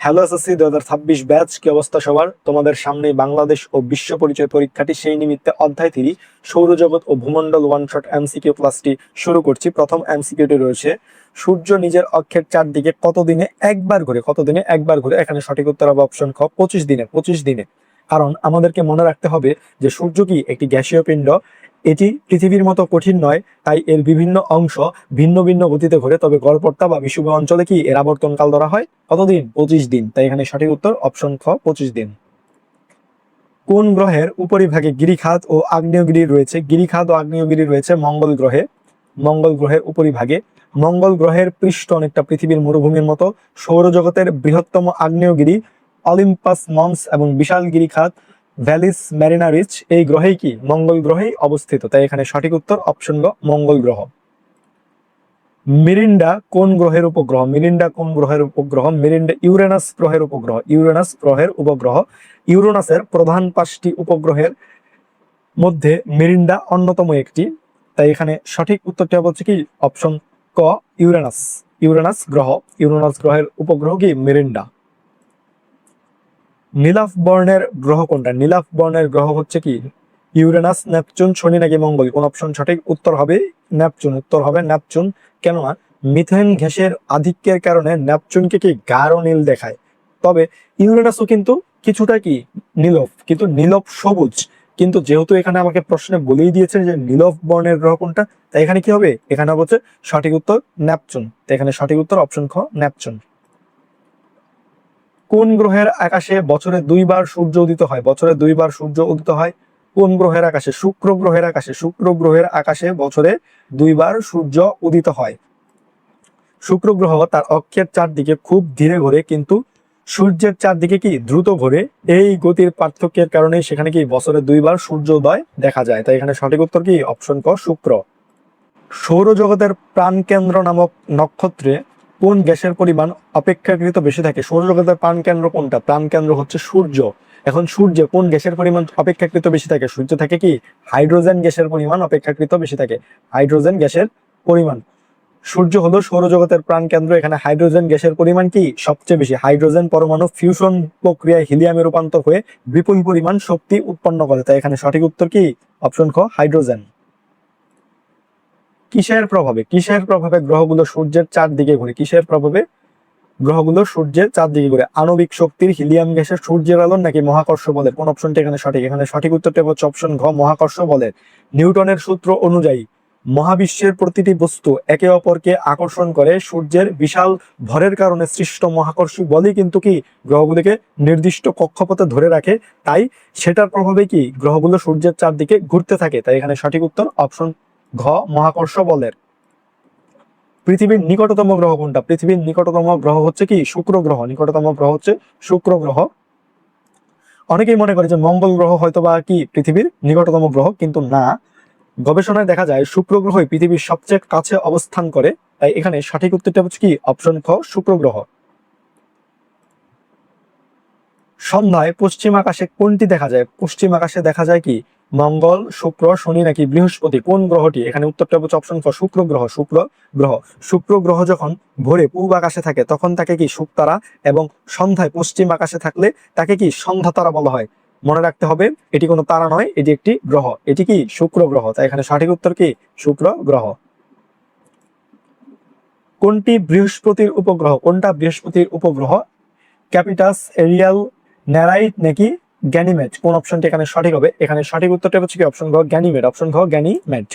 Hello SSC 2026 batch, কি অবস্থা সবার? তোমাদের সামনে বাংলাদেশ ও বিশ্ব পরিচয় পরীক্ষাটি, সেই নিমিত্তে অধ্যায় 3 সৌরজগৎ ও ভূমণ্ডল ওয়ান শট এমসিকিউ ক্লাসটি শুরু করছি। প্রথম এমসিকিউটি রয়েছে, সূর্য নিজের অক্ষের চারদিকে কতদিনে একবার ঘুরে? এখানে সঠিক উত্তর হবে অপশন খ, 25 দিনে। কারণ আমাদেরকে মনে রাখতে হবে যে সূর্য কি একটি গ্যাসীয় পিণ্ড, এটি পৃথিবীর মতো কঠিন নয়, তাই এর বিভিন্ন অংশ ভিন্ন ভিন্ন গতিতে ঘোরে। তবে গড়পড়তা বা বিষুব অঞ্চলে কি এর আবর্তনকাল ধরা হয় কতদিন? 25 দিন। তাই এখানে সঠিক উত্তর অপশন খ, 25 দিন। কোন গ্রহের উপরিভাগে গিরিখাত ও আগ্নেয়গিরি রয়েছে? গিরিখাত ও আগ্নেয়গিরি রয়েছে মঙ্গল গ্রহে। মঙ্গল গ্রহের উপরিভাগে। মঙ্গল গ্রহের পৃষ্ঠ অনেকটা পৃথিবীর মরুভূমির মতো। সৌরজগতের বৃহত্তম আগ্নেয়গিরি অলিম্পাস মন্স এবং বিশাল গিরিখাত ভ্যালিস ম্যারিনারিস এই গ্রহেই কি মঙ্গল গ্রহেই অবস্থিত। তাই এখানে সঠিক উত্তর অপশন গ, মঙ্গল গ্রহ। মিরিন্ডা কোন গ্রহের উপগ্রহ? মিরিন্ডা কোন গ্রহের উপগ্রহ? মিরিন্ডা ইউরেনাস গ্রহের উপগ্রহ। ইউরেনাস গ্রহের উপগ্রহ। ইউরেনাসের প্রধান 5টি উপগ্রহের মধ্যে মিরিন্ডা অন্যতম একটি। তাই এখানে সঠিক উত্তরটা হচ্ছে কি অপশন ক, ইউরেনাস। ইউরেনাস গ্রহের উপগ্রহ কি মিরিন্ডা। নীলাভ বর্ণের গ্রহ কোনটা? নীলাভ বর্ণের গ্রহ হচ্ছে কি ইউরেনাস, নেপচুন, শনি নাকি মঙ্গল? কোন অপশন সঠিক? উত্তর হবে নেপচুন। উত্তর হবে নেপচুন। কেননা মিথেন গ্যাসের আধিক্যের কারণে নেপচুনকে কি গাঢ় নীল দেখায়। তবে ইউরেনাসও কিন্তু কিছুটা কি নীলভ, কিন্তু নীলভ সবুজ। কিন্তু যেহেতু এখানে আমাকে প্রশ্নে বলেই দিয়েছে যে নীলভ বর্ণের গ্রহ কোনটা, তাই এখানে কি হবে? এখানে হচ্ছে সঠিক উত্তর নেপচুন। তাই এখানে সঠিক উত্তর অপশন খ, নেপচুন। কোন গ্রহের আকাশে বছরে 2বার সূর্য উদিত হয়? বছরে 2বার সূর্য উদিত হয় কোন গ্রহের আকাশে? শুক্র গ্রহের আকাশে। শুক্র গ্রহের আকাশে বছরে 2বার সূর্য উদিত হয়। শুক্র গ্রহ তার অক্ষের চারদিকে খুব ধীরে ঘোরে, কিন্তু সূর্যের চারদিকে কি দ্রুত ঘোরে। এই গতির পার্থক্যের কারণে সেখানে কি বছরে 2বার সূর্য উদয় দেখা যায়। তাই এখানে সঠিক উত্তর কি অপশন ক, শুক্র। সৌরজগতের প্রাণকেন্দ্র নামক নক্ষত্রে কোন গ্যাসের পরিমাণ অপেক্ষাকৃত বেশি থাকে? সৌরজগতের প্রাণকেন্দ্র কোনটা? প্রাণকেন্দ্র হচ্ছে সূর্য। এখন সূর্যে কোন গ্যাসের পরিমাণ অপেক্ষাকৃত বেশি থাকে? সূর্য থাকে কি হাইড্রোজেন গ্যাসের পরিমাণ অপেক্ষাকৃত বেশি থাকে। হাইড্রোজেন গ্যাসের পরিমাণ। সূর্য হলো সৌরজগতের প্রাণকেন্দ্র, এখানে হাইড্রোজেন গ্যাসের পরিমাণ কি সবচেয়ে বেশি। হাইড্রোজেন পরমাণু ফিউশন প্রক্রিয়ায় হিলিয়ামে রূপান্তর হয়ে বিপুল পরিমাণ শক্তি উৎপন্ন করে। তাই এখানে সঠিক উত্তর কি অপশন খ, হাইড্রোজেন। কিসের প্রভাবে গ্রহগুলো সূর্যের চারদিকে ঘুরে? কিসের প্রভাবে গ্রহগুলো সূর্যের চারদিকে ঘুরে? আণবিক শক্তির, হিলিয়াম গ্যাসের, সূর্যের আলোর নাকি মহাকর্ষ বলের? কোন অপশনটা এখানে সঠিক? এখানে সঠিক উত্তরটা হচ্ছে অপশন ঘ, মহাকর্ষ বলের। নিউটনের সূত্র অনুযায়ী মহাবিশ্বের প্রতিটি বস্তু একে অপরকে আকর্ষণ করে। সূর্যের বিশাল ভরের কারণে সৃষ্ট মহাকর্ষ বলই কিন্তু কি গ্রহগুলিকে নির্দিষ্ট কক্ষপথে ধরে রাখে। তাই সেটার প্রভাবে কি গ্রহগুলো সূর্যের চারদিকে ঘুরতে থাকে। তাই এখানে সঠিক উত্তর অপশন ঘ, মহাকর্ষ বলের। পৃথিবীর নিকটতম গ্রহ কোনটা? পৃথিবীর নিকটতম গ্রহ হচ্ছে কি শুক্র গ্রহ। নিকটতম গ্রহ হচ্ছে শুক্র গ্রহ। অনেকেই মনে করে যে মঙ্গল গ্রহ হয়তো বা কি পৃথিবীর নিকটতম গ্রহ, কিন্তু না। গবেষণায় দেখা যায় শুক্র গ্রহই পৃথিবীর সবচেয়ে কাছে অবস্থান করে। তাই এখানে সঠিক উত্তরটা হচ্ছে কি অপশন খ, শুক্র গ্রহ। সন্ধ্যায় পশ্চিম আকাশে কোনটি দেখা যায়? পশ্চিম আকাশে দেখা যায় কি মঙ্গল, শুক্র, শনি নাকি বৃহস্পতি? কোন গ্রহটি? এখানে উত্তরটা হচ্ছে অপশন ক, শুক্র গ্রহ। শুক্র গ্রহ যখন ভোরে পূর্ব আকাশে থাকে তখন তাকে কি শুকতারা, এবং সন্ধ্যায় পশ্চিম আকাশে থাকলে তাকে কি সন্ধ্যা তারা বলা হয়। মনে রাখতে হবে এটি কোনো তারা নয়, এটি একটি গ্রহ। এটি কি শুক্র গ্রহ। তাই এখানে সঠিক উত্তর কি শুক্র গ্রহ। কোনটা বৃহস্পতির উপগ্রহ? ক্যাপিটাস, এরিয়াল, ন্যারাইট নাকি গ্যানিমেড? কোন অপশনটি এখানে সঠিক হবে? এখানে সঠিক উত্তরটা হচ্ছে কি অপশন ঘ, গ্যানিমেড। অপশন ঘ, গ্যানিমেড।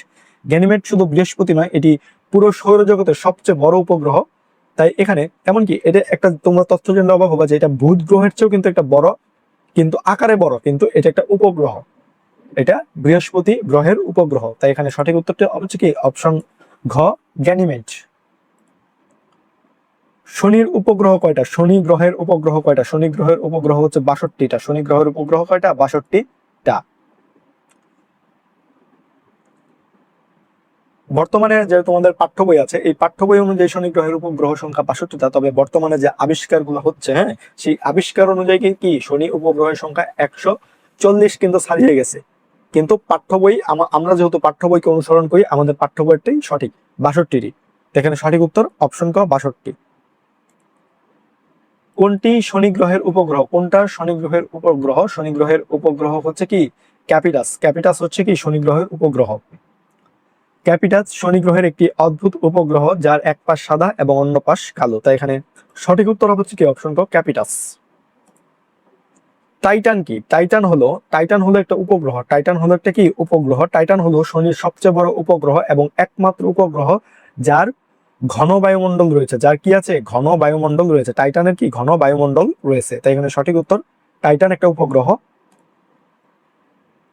গ্যানিমেড শুধু বৃহস্পতি নয়, এটি পুরো সৌরজগতের সবচেয়ে বড় উপগ্রহ। তাই এখানে এমনকি এটা একটা তোমরা তথ্য জেনে অবাক হবা যে এটা বুধ গ্রহের চেয়েও কিন্তু একটা বড়, কিন্তু আকারে বড়, কিন্তু এটা একটা উপগ্রহ। এটা বৃহস্পতি গ্রহের উপগ্রহ। তাই এখানে সঠিক উত্তরটা হচ্ছে কি অপশন ঘ, গ্যানিমেড। শনির উপগ্রহ কয়টা? শনি গ্রহের উপগ্রহ কয়টা? শনি গ্রহের উপগ্রহ হচ্ছে 62টা। শনি গ্রহের উপগ্রহ কয়টা? 62টা। বর্তমানে যে তোমাদের পাঠ্য বই আছে, এই পাঠ্য বই অনুযায়ী শনি গ্রহের উপগ্রহ সংখ্যা 62টা। তবে বর্তমানে যে আবিষ্কার গুলো হচ্ছে, হ্যাঁ, সেই আবিষ্কার অনুযায়ী কি শনি উপগ্রহের সংখ্যা 140 কিন্তু ছাড়িয়ে গেছে। কিন্তু পাঠ্য বই আমরা যেহেতু পাঠ্য বইকে অনুসরণ করি, আমাদের পাঠ্য বইটাই সঠিক, 62টি। এখানে সঠিক উত্তর অপশন ক, 62। কোনটি শনি গ্রহের উপগ্রহ? কোনটা শনি গ্রহের উপগ্রহ? শনি গ্রহের উপগ্রহ হচ্ছে কি ক্যাপিটাস। ক্যাপিটাস হচ্ছে কি শনি গ্রহের উপগ্রহ। ক্যাপিটাস শনি গ্রহের একটি অদ্ভুত উপগ্রহ যার এক পাশ সাদা এবং অন্য পাশ কালো। তাই এখানে সঠিক উত্তর হচ্ছে কি অপশন ক ক্যাপিটাস। টাইটান কি? টাইটান হলো একটা উপগ্রহ। টাইটান হলো একটা কি উপগ্রহ। টাইটান হলো শনির সবচেয়ে বড় উপগ্রহ এবং একমাত্র উপগ্রহ যার ঘন বায়ুমণ্ডল রয়েছে। যার কি আছে? ঘন বায়ুমণ্ডল রয়েছে। টাইটানের কি ঘন বায়ুমণ্ডল রয়েছে। তাই এখানে সঠিক উত্তর টাইটান একটা উপগ্রহ।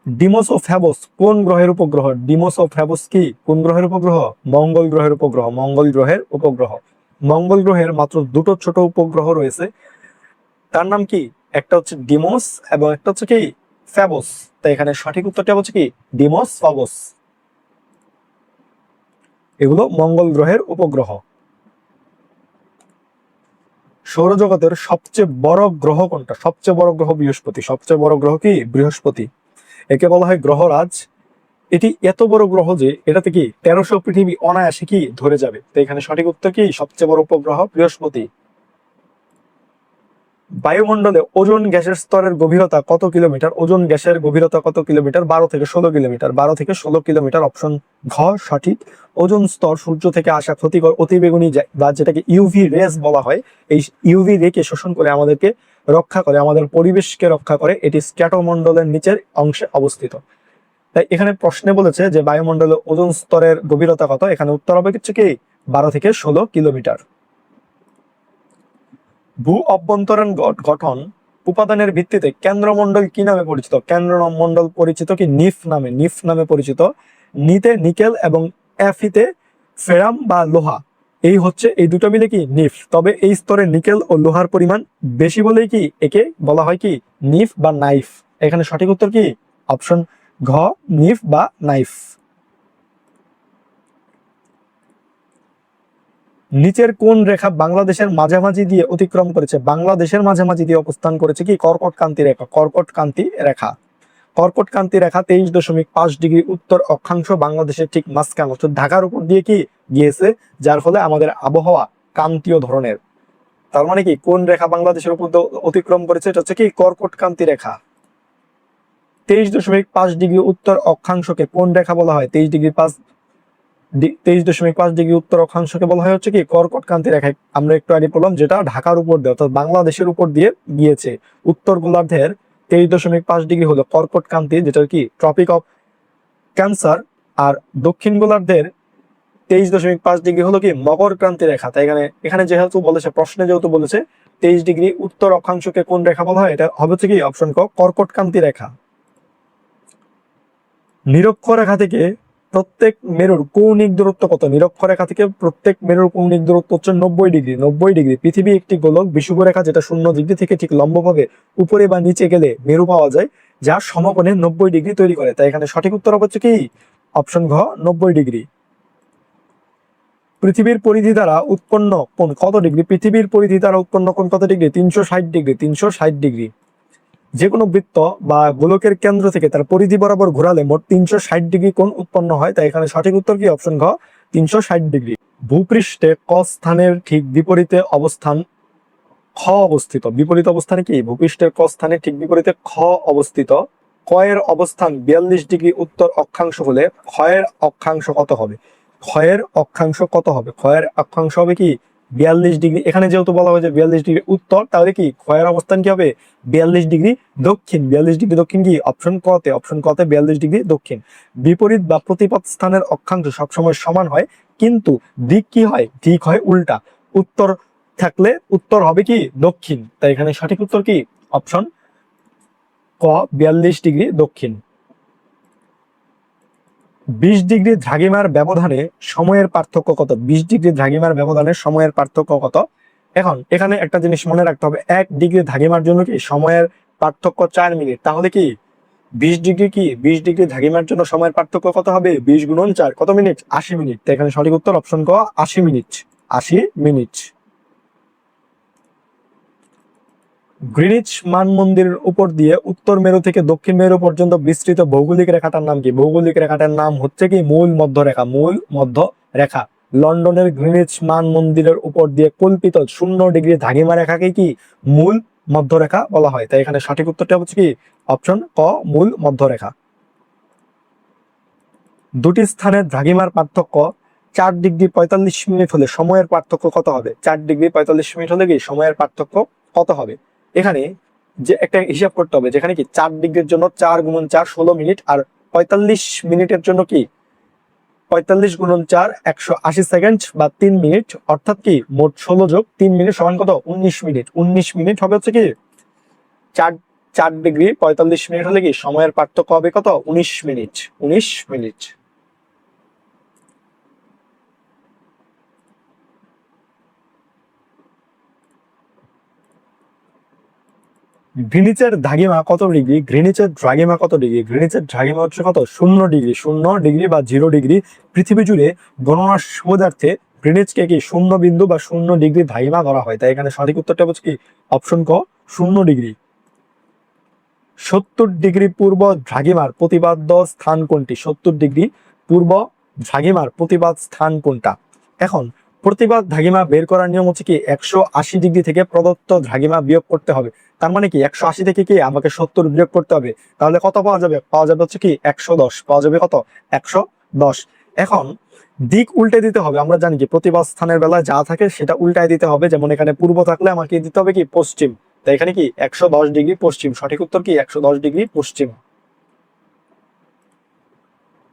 ডিমোস ও ফ্যাবস কোন গ্রহের উপগ্রহ? ডিমোস ও ফ্যাবস কি কোন গ্রহের উপগ্রহ? মঙ্গল গ্রহের উপগ্রহ। মঙ্গল গ্রহের উপগ্রহ। মঙ্গল গ্রহের মাত্র দুটো ছোট উপগ্রহ রয়েছে। তার নাম কি? একটা হচ্ছে ডিমোস এবং একটা হচ্ছে কি ফ্যাবস। তাই এখানে সঠিক উত্তরটা হচ্ছে কি ডিমোস ফ্যাবস। এগুলো মঙ্গল গ্রহের উপগ্রহ। সৌরজগতের সবচেয়ে বড় গ্রহ কোনটা? সবচেয়ে বড় গ্রহ বৃহস্পতি। সবচেয়ে বড় গ্রহ কি বৃহস্পতি। একে বলা হয় গ্রহরাজ। এটি এত বড় গ্রহ যে এটাতে কি 1300 পৃথিবী অনায়াসে কি ধরে যাবে। তো এখানে সঠিক উত্তর কি সবচেয়ে বড় উপগ্রহ বৃহস্পতি। বায়ুমণ্ডলে ওজোন গ্যাসের স্তরের গভীরতা কত কিলোমিটার? ওজোন গ্যাসের গভীরতা কত কিলোমিটার? 12 থেকে 16 কিলোমিটার। 12 থেকে 16 কিলোমিটার অপশন ঘ সঠিক। ওজোন স্তর সূর্য থেকে আসা ক্ষতিকর অতিবেগুনি বা যেটাকে ইউভি রেস বলা হয়, এই ইউভি রে কে শোষণ করে আমাদেরকে রক্ষা করে, আমাদের পরিবেশকে রক্ষা করে। এটি স্ট্র্যাটোমণ্ডলের নিচের অংশে অবস্থিত। তাই এখানে প্রশ্নে বলেছে যে বায়ুমণ্ডলে ওজোন স্তরের গভীরতা কত? এখানে উত্তর হবে হচ্ছে কি 12 থেকে 16 কিলোমিটার। ভূ অভ্যন্তরীণ গঠন উপাদানের ভিত্তিতে কেন্দ্রমণ্ডল কি নামে পরিচিত? কেন্দ্রমণ্ডল পরিচিত কি নিফ নামে। নিফ নামে পরিচিত। নিতে নিকেল এবং এফিতে ফেরাম বা লোহা, এই হচ্ছে এই দুটো মিলে কি নিফ। তবে এই স্তরে নিকেল ও লোহার পরিমাণ বেশি বলেই কি একে বলা হয় কি নিফ বা নাইফ। এখানে সঠিক উত্তর কি অপশন ঘ নিফ বা নাইফ। নিচের কোন রেখা বাংলাদেশের মাঝামাঝি দিয়ে অতিক্রম করেছে? বাংলাদেশের মাঝামাঝি দিয়ে অবস্থান করেছে কি কর্কটক্রান্তি রেখা। কর্কটক্রান্তি রেখা। কর্কটক্রান্তি রেখা 23.5 ডিগ্রি উত্তর অক্ষাংশ বাংলাদেশের ঠিক মাঝখানে অর্থাৎ ঢাকার উপর দিয়ে কি গিয়েছে, যার ফলে আমাদের আবহাওয়া ক্রান্তীয় ধরনের। তার মানে কি কোন রেখা বাংলাদেশের উপর অতিক্রম করেছে? এটা হচ্ছে কি কর্কটক্রান্তি রেখা। 23.5 ডিগ্রি উত্তর অক্ষাংশকে কোন রেখা বলা হয়? 23.5 ডিগ্রি উত্তর অক্ষাংশকে বলা হয় হচ্ছে কি কর্কটক্রান্তি রেখা। আমরা একটু আগে বললাম যেটা ঢাকার উপর দিয়ে অর্থাৎ বাংলাদেশের উপর দিয়ে গিয়েছে। উত্তর গোলার্ধের 23.5 ডিগ্রি হলো কর্কটক্রান্তি, যেটা কি ট্রপিক অফ ক্যান্সার। আর দক্ষিণ গোলার্ধের 23.5 ডিগ্রি হলো কি মকর ক্রান্তি রেখা। তাই এখানে যেহেতু বলেছে, প্রশ্নে যেহেতু বলেছে 23 ডিগ্রি উত্তর অক্ষাংশকে কোন রেখা বলা হয়, এটা হবে হচ্ছে কি অপশন ক কর্কটক্রান্তি রেখা। নিরক্ষরেখা থেকে প্রত্যেক মেরুর কৌণিক দূরত্ব কত? নিরক্ষরেখা থেকে প্রত্যেক মেরুর কৌণিক দূরত্ব হচ্ছে 90 ডিগ্রি। 90 ডিগ্রি। পৃথিবী একটি গোলক বিষুবরেখা যেটা 0 ডিগ্রি থেকে ঠিক লম্বভাবে উপরে বা নিচে গেলে মেরু পাওয়া যায়, যা সমকোণে 90 ডিগ্রি তৈরি করে। তাই এখানে সঠিক উত্তর হচ্ছে কি অপশন ঘ 90 ডিগ্রি। পৃথিবীর পরিধি দ্বারা উৎপন্ন কোণ কত ডিগ্রি? পৃথিবীর পরিধি দ্বারা উৎপন্ন কোণ কত ডিগ্রি? 360 ডিগ্রি। 360 ডিগ্রি। যে কোনো বৃত্ত বা গোলকের কেন্দ্র থেকে তার পরিধি বরাবর ঘোরালে মোট 360 ডিগ্রি কোণ উৎপন্ন হয়। তাই এখানে সঠিক উত্তর কি অপশন ঘ 360 ডিগ্রি। ভূপৃষ্ঠে ক স্থানের ঠিক বিপরীতে অবস্থান খ অবস্থিত। বিপরীত অবস্থানে কি ভূপৃষ্ঠের ক স্থানের ঠিক বিপরীতে খ অবস্থিত। ক এর অবস্থান 42 ডিগ্রি উত্তর অক্ষাংশ হলে ক্ষয়ের অক্ষাংশ কত হবে? ক্ষয়ের অক্ষাংশ কত হবে? ক্ষয়ের অক্ষাংশ হবে কি 42 ডিগ্রি। এখানে যেহেতু বলা হয়েছে 42 ডিগ্রি উত্তর, তাহলে কি ক্ষয়ের অবস্থান কি হবে 42 ডিগ্রি দক্ষিণ। 42 ডিগ্রি দক্ষিণ কি অপশন ক তে। অপশন ক তে 42 ডিগ্রি দক্ষিণ। বিপরীত বা প্রতিপদ স্থানের অক্ষাংশ সবসময় সমান হয়, কিন্তু দিক কি হয়? দিক হয় উল্টা। উত্তর থাকলে উত্তর হবে কি দক্ষিণ। তাই এখানে সঠিক উত্তর কি অপশন ক 42 ডিগ্রি দক্ষিণ। 20 ডিগ্রি দ্রাঘিমার ব্যবধানে সময়ের পার্থক্য কত? 20 ডিগ্রি দ্রাঘিমার ব্যবধানে সময়ের পার্থক্য কত? এখন এখানে একটা জিনিস মনে রাখতে হবে, 1 ডিগ্রি দ্রাঘিমার জন্য কি সময়ের পার্থক্য 4 মিনিট। তাহলে কি 20 ডিগ্রি কি 20 ডিগ্রি দ্রাঘিমার জন্য সময়ের পার্থক্য কত হবে? 20 গুণন 4 কত মিনিট? 80 মিনিট। তাই এখানে সঠিক উত্তর অপশন ক 80 মিনিট। 80 মিনিট। গ্রিনিচ মানমন্দিরের উপর দিয়ে উত্তর মেরু থেকে দক্ষিণ মেরু পর্যন্ত বিস্তৃত ভৌগোলিক রেখাটার নাম কি? ভৌগোলিক রেখাটার নাম হচ্ছে কি মূল মধ্য রেখা। মূল মধ্য রেখা। লন্ডনের গ্রিনিচ মান মন্দিরের উপর দিয়ে কল্পিত 0 ডিগ্রি দ্রাঘিমা রেখাকে কি মূল মধ্যরেখা বলা হয়। তাই এখানে সঠিক উত্তরটা হচ্ছে কি অপশন ক, মূল মধ্যরেখা। দুটি স্থানের দ্রাঘিমার পার্থক্য 4 ডিগ্রি 45 মিনিট হলে সময়ের পার্থক্য কত হবে? 4 ডিগ্রি 45 মিনিট হলে কি সময়ের পার্থক্য কত হবে? এখানে যে একটা হিসাব করতে হবে, যেখানে কি 4 ডিগ্রির জন্য 4 গুণন 4 16 মিনিট, আর 45 মিনিটের জন্য কি 45 গুণন 4 180 সেকেন্ড বা 3 মিনিট, অর্থাৎ কি মোট 16 যোগ 3 মিনিট সমান কত? 19 মিনিট। 19 মিনিট হবে হচ্ছে কি 4 ডিগ্রি 45 মিনিট হলে কি সময়ের পার্থক্য হবে কত? 19 মিনিট। 19 মিনিট। গ্রিনিচের দ্রাঘিমা কত ডিগ্রি? গ্রিনিচের দ্রাঘিমা কত ডিগ্রি? গ্রিনিচের দ্রাঘিমা হচ্ছে কত? 0 ডিগ্রি। 0 ডিগ্রি বা 0 ডিগ্রি। পৃথিবী জুড়ে গণনার সুবিধার্থে গ্রিনিচকে কি 0 বিন্দু বা 0 ডিগ্রি দ্রাঘিমা করা হয়। তাই এখানে সঠিক উত্তরটা হচ্ছে কি অপশন ক, 0 ডিগ্রি। 70 ডিগ্রি পূর্ব দ্রাঘিমার প্রতিপাদ্য স্থান কোনটি? 70 ডিগ্রি পূর্ব দ্রাঘিমার প্রতিপাদ স্থান কোনটা? এখন প্রতিপাদ দ্রাঘিমা বের করার নিয়ম হচ্ছে কি 180 ডিগ্রি থেকে প্রদত্ত দ্রাঘিমা বিয়োগ করতে হবে। তার মানে কি 180 থেকে কি আমাকে 70 বিয়োগ করতে হবে। তাহলে কত পাওয়া যাবে? পাওয়া যাবে হচ্ছে কি 110। পাওয়া যাবে কত? 110। এখন দিক উল্টে দিতে হবে। আমরা জানি কি প্রতিপাদ স্থানের বেলায় যা থাকে সেটা উল্টায় দিতে হবে। যেমন এখানে পূর্ব থাকলে আমাকে দিতে হবে কি পশ্চিম। তাই এখানে কি 110 ডিগ্রি পশ্চিম। সঠিক উত্তর কি 110 ডিগ্রি পশ্চিম।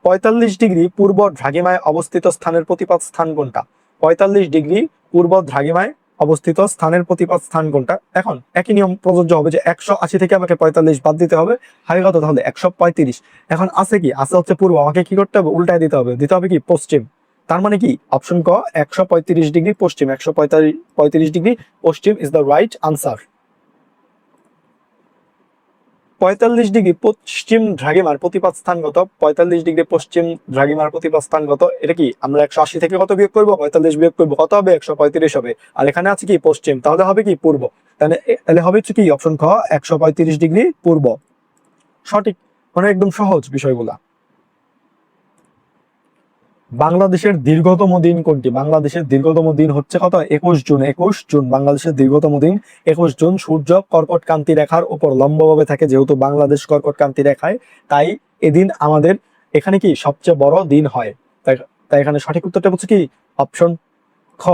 45 ডিগ্রি পূর্ব দ্রাঘিমায় অবস্থিত স্থানের প্রতিপাদ স্থান কোনটা? 45 ডিগ্রি পূর্ব দ্রাঘিমায় অবস্থিত স্থানের প্রতিপাদ স্থান কোনটা? এখন একই নিয়ম প্রযোজ্য হবে যে 180 থেকে আমাকে 45 বাদ দিতে হবে, হয় কত? তাহলে 135। এখন আছে কি? আছে হচ্ছে পূর্ব, আমাকে কি করতে হবে? উল্টায় দিতে হবে। দিতে হবে কি পশ্চিম। তার মানে কি অপশন ক 135 degree Paschim. 135 degree Paschim is the right answer. 45 degree পশ্চিম দ্রাঘিমার প্রতিপাদ স্থান কত? 45 ডিগ্রি পশ্চিম দ্রাঘিমার প্রতিপাদ স্থান কত? এটা কি আমরা 180 থেকে কত বিয়োগ করবো? 45 বিয়োগ করবো, কত হবে? 135 হবে। আর এখানে আছে কি পশ্চিম, তাহলে হবে কি পূর্ব। তাহলে হবে হচ্ছে কি অপশন খ 135 ডিগ্রি পূর্ব। সঠিক। মানে একদম সহজ বিষয়গুলা। বাংলাদেশের দীর্ঘতম দিন কোনটি? বাংলাদেশের দীর্ঘতম দিন হচ্ছে কত? 21 জুন। 21 জুন বাংলাদেশের দীর্ঘতম দিন। 21 জুন। সূর্য কর্কট ক্রান্তি রেখার উপর লম্বভাবে থাকে, যেহেতু বাংলাদেশ কর্কট ক্রান্তি রেখায়, তাই এদিন আমাদের এখানে কি সবচেয়ে বড় দিন হয়। তাই তাই এখানে সঠিক উত্তরটা হচ্ছে কি অপশন খ,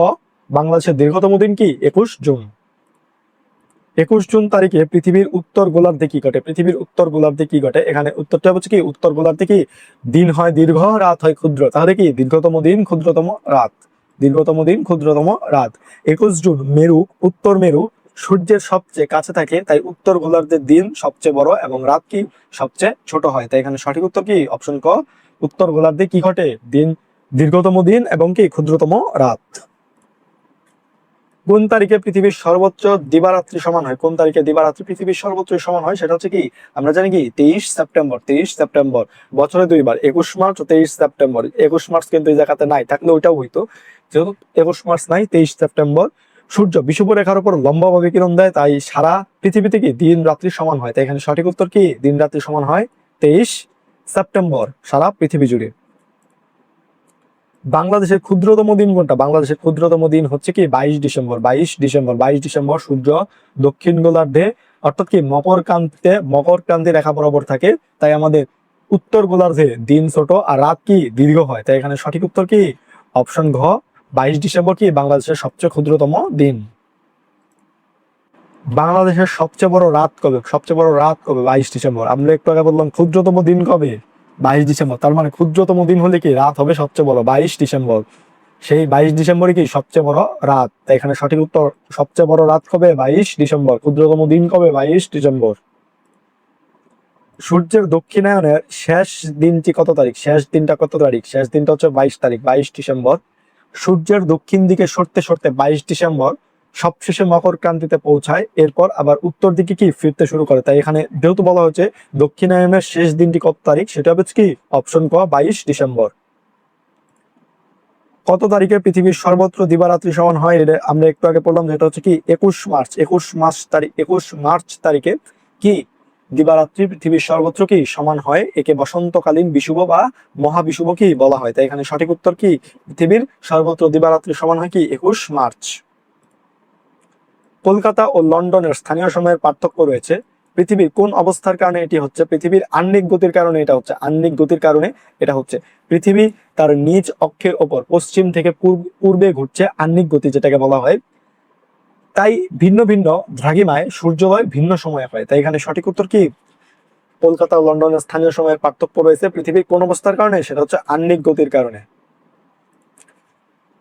বাংলাদেশের দীর্ঘতম দিন কি 21 জুন। 21 জুন তারিখে পৃথিবীর উত্তর গোলার্ধে কি ঘটে? পৃথিবীর উত্তর গোলার্ধে কি ঘটে? এখানে উত্তরটা হচ্ছে কি উত্তর গোলার্ধে কি দিন হয় দীর্ঘ, রাত হয় ক্ষুদ্র। তাহলে কি দীর্ঘতম দিন ক্ষুদ্রতম রাত। দীর্ঘতম দিন ক্ষুদ্রতম রাত। 21 জুন মেরু, উত্তর মেরু সূর্যের সবচেয়ে কাছে থাকে, তাই উত্তর গোলার্ধের দিন সবচেয়ে বড় এবং রাত কি সবচেয়ে ছোট হয়। তাই এখানে সঠিক উত্তর কি অপশন ক, উত্তর গোলার্ধে কি ঘটে? দিন দীর্ঘতম দিন এবং কি ক্ষুদ্রতম রাত। কোন তারিখে পৃথিবীর সর্বোচ্চ দিবারাত্রি সমান হয়? কোন তারিখে দিবারাত্রি পৃথিবীর সর্বোচ্চ সমান হয়? সেটা হচ্ছে কি আমরা জানি কি 23 সেপ্টেম্বর। 23 সেপ্টেম্বর। বছরে 2বার, 21 মার্চ ও 23 সেপ্টেম্বর। 21 মার্চ কিন্তু এই জায়গাতে নাই, থাকলে ওইটাও হইতো। যেহেতু 21 মার্চ নাই, 23 সেপ্টেম্বর। সূর্য বিষুব রেখার উপর লম্বাভাবে কিরণ দেয়, তাই সারা পৃথিবীতে কি দিন রাত্রি সমান হয়। তাই এখানে সঠিক উত্তর কি দিন রাত্রি সমান হয় 23 সেপ্টেম্বর সারা পৃথিবী জুড়ে। বাংলাদেশের ক্ষুদ্রতম দিন কোনটা? বাংলাদেশের ক্ষুদ্রতম দিন হচ্ছে কি 22 ডিসেম্বর। 22 ডিসেম্বর। 22 ডিসেম্বর সূর্য দক্ষিণ গোলার্ধে, অর্থাৎ কি মকর ক্রান্তি রেখা বরাবর থাকে, তাই আমাদের উত্তর গোলার্ধে দিন ছোট আর রাত কি দীর্ঘ হয়। তাই এখানে সঠিক উত্তর কি অপশন ঘ, 22 ডিসেম্বর কি বাংলাদেশের সবচেয়ে ক্ষুদ্রতম দিন। বাংলাদেশের সবচেয়ে বড় রাত কবে? সবচেয়ে বড় রাত কবে? 22 ডিসেম্বর। আমরা একটু আগে বললাম ক্ষুদ্রতম দিন কবে? 22 ডিসেম্বর। তার মানে ক্ষুদ্রতম দিন হলে কি রাত হবে সবচেয়ে বড় 22 ডিসেম্বর। সেই 22 ডিসেম্বরই কি সবচেয়ে বড় রাত। তাই এখানে সঠিক উত্তর সবচেয়ে বড় রাত কবে? 22 ডিসেম্বর। ক্ষুদ্রতম দিন কবে? 22 ডিসেম্বর। সূর্যের দক্ষিণায়নের শেষ দিনটি কত তারিখ? শেষ দিনটা কত তারিখ? শেষ দিনটা হচ্ছে 22 তারিখ, 22 ডিসেম্বর। সূর্যের দক্ষিণ দিকে সরতে সরতে 22 ডিসেম্বর সবশেষে মকর ক্রান্তিতে পৌঁছায়, এরপর আবার উত্তর দিকে কি ফিরতে শুরু করে। তাই এখানে যেহেতু বলা হচ্ছে দক্ষিণায়নের শেষ দিনটি কত তারিখ, সেটা হচ্ছে কি অপশন ক 22 ডিসেম্বর। কত তারিখে পৃথিবীর সর্বত্র দিবারাত্রি সমান হয়? এটা আমরা একটু আগে পড়লাম, যেটা হচ্ছে কি 21 মার্চ। 21 মার্চ তারিখে কি দিবারাত্রি পৃথিবীর সর্বত্র কি সমান হয়, একে বসন্তকালীন বিষুব বা মহাবিষুব কি বলা হয়। তাই এখানে সঠিক উত্তর কি, পৃথিবীর সর্বত্র দিবারাত্রি সমান হয় কি 21 মার্চ। কলকাতা ও লন্ডনের স্থানীয় সময়ের পার্থক্য রয়েছে, পৃথিবীর কোন অবস্থার কারণে এটি হচ্ছে? পৃথিবীর আহ্নিক গতির কারণে এটা হচ্ছে, আহ্নিক গতির কারণে এটা হচ্ছে। পৃথিবী তার নিজ অক্ষের ওপর পশ্চিম থেকে পূর্বে ঘুরছে, আহ্নিক গতি যেটাকে বলা হয়। তাই ভিন্ন ভিন্ন দ্রাঘিমায় সূর্যোদয় ভিন্ন সময়ে হয়। তাই এখানে সঠিক উত্তর কি, কলকাতা ও লন্ডনের স্থানীয় সময়ের পার্থক্য রয়েছে পৃথিবীর কোন অবস্থার কারণে? সেটা হচ্ছে আহ্নিক গতির কারণে।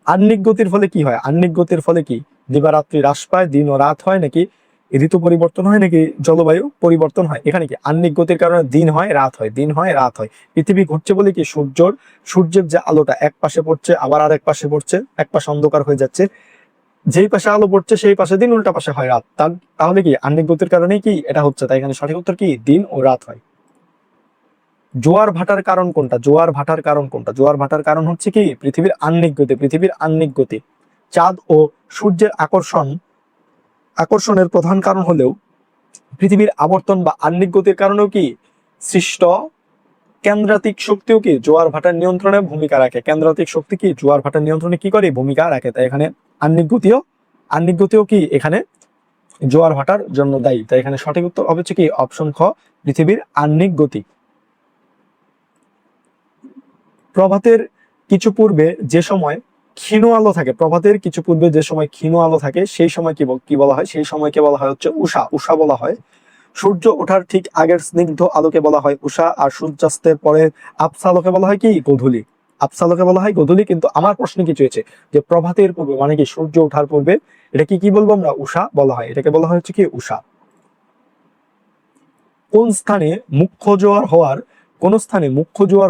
আহ্নিক গতির ফলে কি হয়? আহ্নিক গতির ফলে কি দিবারাত্রি হ্রাস পায়, দিন ও রাত হয়, নাকি ঋতু পরিবর্তন হয়, নাকি জলবায়ু পরিবর্তন হয়? এখানে কি আহ্নিক গতির কারণে দিন হয় রাত হয়, দিন হয় রাত হয়। পৃথিবী ঘুরছে বলে কি সূর্যের যে আলোটা এক পাশে পড়ছে আবার আর এক পাশে পড়ছে, এক পাশে অন্ধকার হয়ে যাচ্ছে, যেই পাশে আলো পড়ছে সেই পাশে দিন, উল্টা পাশে হয় রাত। তাহলে কি আহ্নিক গতির কারণেই কি এটা হচ্ছে। তাই এখানে সঠিক উত্তর কি, দিন ও রাত হয়। জোয়ার ভাটার কারণ কোনটা? জোয়ার ভাটার কারণ কোনটা? জোয়ার ভাটার কারণ হচ্ছে কি পৃথিবীর আহ্নিক গতি, পৃথিবীর আহ্নিক গতি। চাঁদ ও সূর্যের আকর্ষণের প্রধান কারণ হলেও পৃথিবীর আবর্তন বা আহ্নিক গতির কারণেও কি সৃষ্ট কেন্দ্রাতিক শক্তিও কি জোয়ার ভাটার নিয়ন্ত্রণে ভূমিকা রাখে। কেন্দ্রাতিক শক্তি কি জোয়ার ভাটার নিয়ন্ত্রণে কি করে, ভূমিকা রাখে। তাই এখানে আহ্নিক গতিও কি এখানে জোয়ার ভাটার জন্য দায়ী। তাই এখানে সঠিক উত্তর হবে কি অপশন খ, পৃথিবীর আহ্নিক গতি। প্রভাতের কিছু পূর্বে যে সময় ক্ষীণ আলো থাকে, প্রভাতের কিছু পূর্বে যে সময় ক্ষীণ আলো থাকে সেই সময় কি বলা হয়? সেই সময়কে বলা হয় হচ্ছে উষা, উষা বলা হয়। সূর্য ওঠার ঠিক আগের স্নিগ্ধ আলোকে বলা হয় উষা, আর সূর্যাস্তের পরে আবছা আলোকে বলা হয় কি গোধূলি। আবছা আলোকে বলা হয় গোধূলি। কিন্তু আমার প্রশ্ন কি চেয়েছে যে প্রভাতের পূর্বে মানে কি সূর্য ওঠার পূর্বে, এটা কি বলবো আমরা? উষা বলা হয়, এটাকে বলা হয় হচ্ছে কি উষা। কোন স্থানে মুখ্য জোয়ার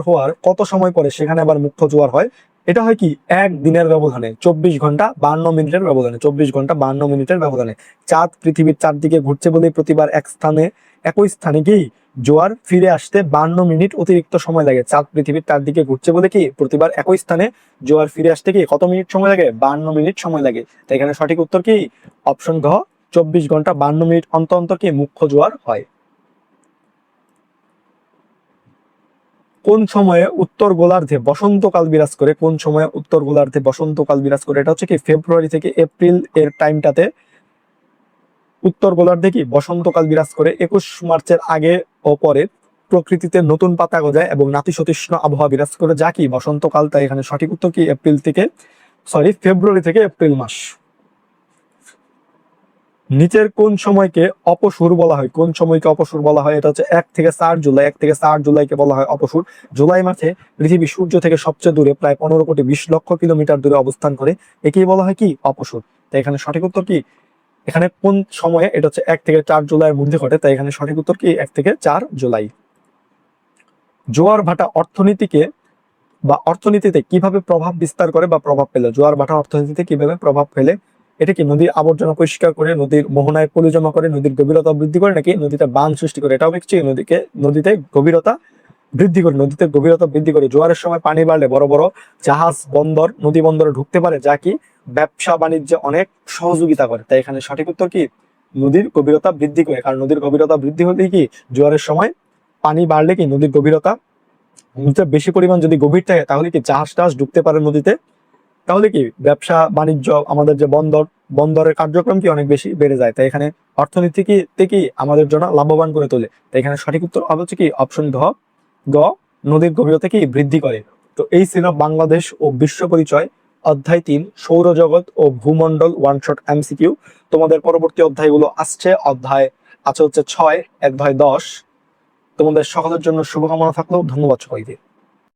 হওয়ার কত সময় পরে সেখানে আবার মুখ্য জোয়ার হয়? এটা হয় কি এক দিনের ব্যবধানে, 24 ঘন্টা 52 মিনিটের ব্যবধানে, 24 ঘন্টা 52 মিনিটের ব্যবধানে। চাঁদ পৃথিবীর চারদিকে ঘুরছে বলে প্রতিবার একই স্থানে কি জোয়ার ফিরে আসতে 52 মিনিট অতিরিক্ত সময় লাগে। চাঁদ পৃথিবীর চারদিকে ঘুরছে বলে কি প্রতিবার একই স্থানে জোয়ার ফিরে আসতে কি কত মিনিট সময় লাগে? 52 মিনিট সময় লাগে। তাই এখানে সঠিক উত্তর কি অপশন ঘ, 24 ঘন্টা 52 মিনিট অন্তর অন্তর কি মুখ্য জোয়ার হয়। কোন সময়ে উত্তর গোলার্ধে বসন্তকাল বিরাজ করে? কোন সময়ে উত্তর গোলার্ধে বসন্তকাল বিরাজ করে? এটা হচ্ছে কি ফেব্রুয়ারি থেকে এপ্রিল এর টাইমটাতে উত্তর গোলার্ধে কি বসন্তকাল বিরাজ করে। 21 মার্চের আগে ও পরে প্রকৃতিতে নতুন পাতা গজায় এবং নাতিশীতোষ্ণ আবহাওয়া বিরাজ করে, যা কি বসন্তকাল। তাই এখানে সঠিক উত্তর কি ফেব্রুয়ারি থেকে এপ্রিল মাস। নিচের কোন সময়কে অপসূর বলা হয়? কোন সময়কে অপসূর বলা হয়? এটা হচ্ছে 1 থেকে 4 জুলাই। 1 থেকে 4 জুলাইকে বলা হয় অপসূর। জুলাই মাসে পৃথিবী সূর্য থেকে সবচেয়ে দূরে প্রায় 15 কোটি 20 লক্ষ কিলোমিটার দূরে অবস্থান করে, একেই বলা হয় কি অপসূর। তাই এখানে সঠিক উত্তর কি, এখানে কোন সময়ে, এটা হচ্ছে 1 থেকে 4 জুলাইয়ের মধ্যে ঘটে। তাই এখানে সঠিক উত্তর কি 1 থেকে 4 জুলাই। জোয়ার ভাটা অর্থনীতিতে কিভাবে প্রভাব বিস্তার করে বা প্রভাব ফেলে? জোয়ার ভাটা অর্থনীতিতে কিভাবে প্রভাব ফেলে? এটা কি নদীর আবর্জনা পরিষ্কার করে, নদীর মোহনায় পলি জমা করে, নদীর গভীরতা বৃদ্ধি করে, নাকি নদীতে বাঁধ সৃষ্টি করে? এটাও দেখছি নদীতে গভীরতা বৃদ্ধি করে, নদীতে গভীরতা বৃদ্ধি করে। জোয়ারের সময় পানি বাড়লে বড় বড় জাহাজ নদী বন্দরে ঢুকতে পারে, যা কি ব্যবসা বাণিজ্যে অনেক সহযোগিতা করে। তাই এখানে সঠিক উত্তর কি নদীর গভীরতা বৃদ্ধি করে। কারণ নদীর গভীরতা বৃদ্ধি হলে কি জোয়ারের সময় পানি বাড়লে কি নদীর গভীরতা বেশি পরিমাণ যদি গভীর থাকে তাহলে কি জাহাজ ঢুকতে পারে নদীতে, তাহলে কি ব্যবসা বাণিজ্য, আমাদের যে বন্দরের কার্যক্রম কি অনেক বেশি বেড়ে যায়। তাই এখানে অর্থনীতি কি আমাদের জন্য লাভবান করে তোলে। তাই এখানে সঠিক উত্তর হবে কি অপশন গ, নদীর গভীরতা কি বৃদ্ধি করে। তো এই ছিল বাংলাদেশ ও বিশ্ব পরিচয় অধ্যায় 3 সৌরজগৎ ও ভূমণ্ডল ওয়ান শট এমসিকিউ। তোমাদের পরবর্তী অধ্যায়গুলো আসছে, অধ্যায় আছে হচ্ছে 6, অধ্যায় 10। তোমাদের সকলের জন্য শুভকামনা থাকলো। ধন্যবাদ সবাইকে।